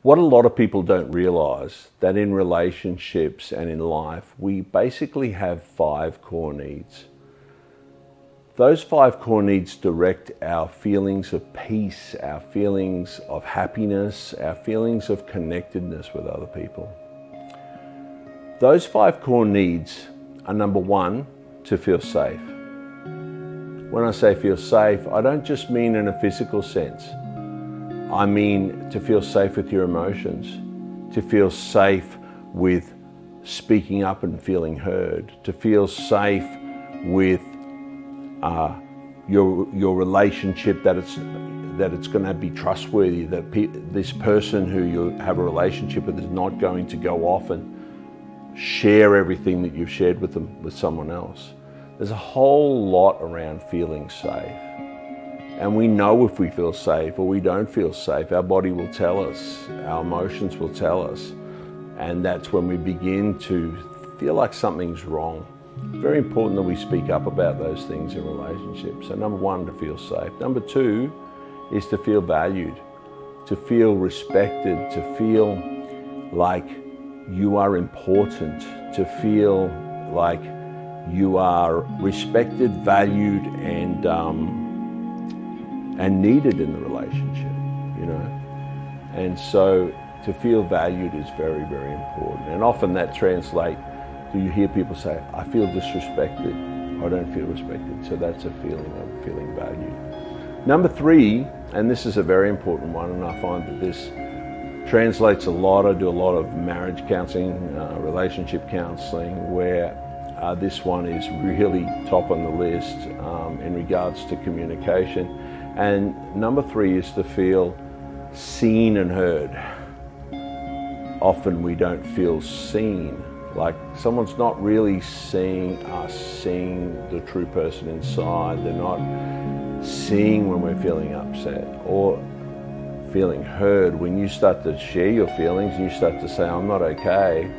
What a lot of people don't realize, that in relationships and in life, we basically have 5 core needs. Those 5 core needs direct our feelings of peace, our feelings of happiness, our feelings of connectedness with other people. Those 5 core needs are: number 1, to feel safe. When I say feel safe, I don't just mean in a physical sense. I mean to feel safe with your emotions, to feel safe with speaking up and feeling heard, to feel safe with your relationship, that it's going to be trustworthy, that this person who you have a relationship with is not going to go off and share everything that you've shared with them with someone else. There's a whole lot around feeling safe. And we know if we feel safe or we don't feel safe. Our body will tell us, our emotions will tell us. And that's when we begin to feel like something's wrong. Very important that we speak up about those things in relationships. So number 1, to feel safe. Number 2 is to feel valued, to feel respected, to feel like you are important, to feel like you are respected, valued, and needed in the relationship, you know. And so to feel valued is very, very important. And often that translates, do you hear people say, I feel disrespected, I don't feel respected. So that's a feeling of feeling valued. Number 3, and this is a very important one, and I find that this translates a lot. I do a lot of marriage counseling, relationship counseling, where this one is really top on the list in regards to communication. And number 3 is to feel seen and heard. Often we don't feel seen, like someone's not really seeing us, seeing the true person inside. They're not seeing when we're feeling upset or feeling heard. When you start to share your feelings, you start to say, I'm not okay,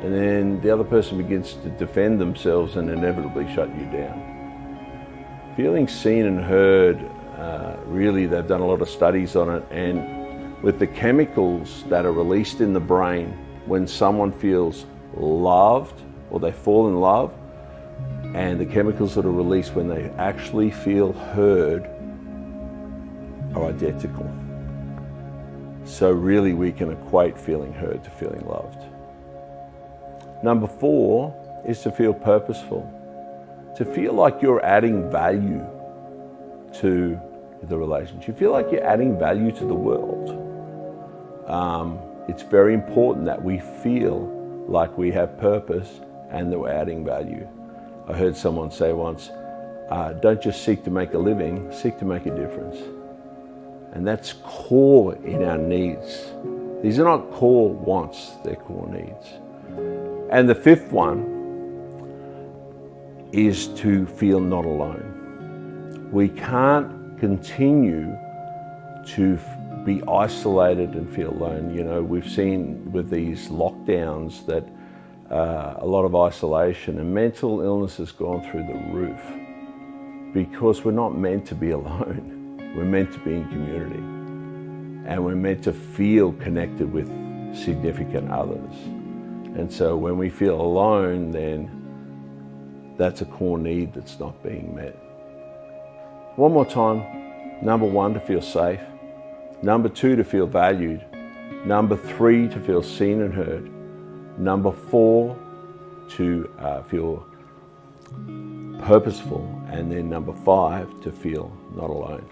and then the other person begins to defend themselves and inevitably shut you down. Feeling seen and heard, really, they've done a lot of studies on it, and with the chemicals that are released in the brain when someone feels loved or they fall in love, and the chemicals that are released when they actually feel heard are identical. So really we can equate feeling heard to feeling loved. Number 4 is to feel purposeful, to feel like you're adding value to the relationship. You feel like you're adding value to the world. It's very important that we feel like we have purpose and that we're adding value. I heard someone say once, don't just seek to make a living, seek to make a difference. And that's core in our needs. These are not core wants, they're core needs. And the 5th one is to feel not alone. We can't continue to be isolated and feel alone. You know, we've seen with these lockdowns that a lot of isolation and mental illness has gone through the roof because we're not meant to be alone. We're meant to be in community, and we're meant to feel connected with significant others. And so when we feel alone, then that's a core need that's not being met. One more time. Number 1, to feel safe. Number 2, to feel valued. Number 3, to feel seen and heard. Number 4, to feel purposeful. And then number 5, to feel not alone.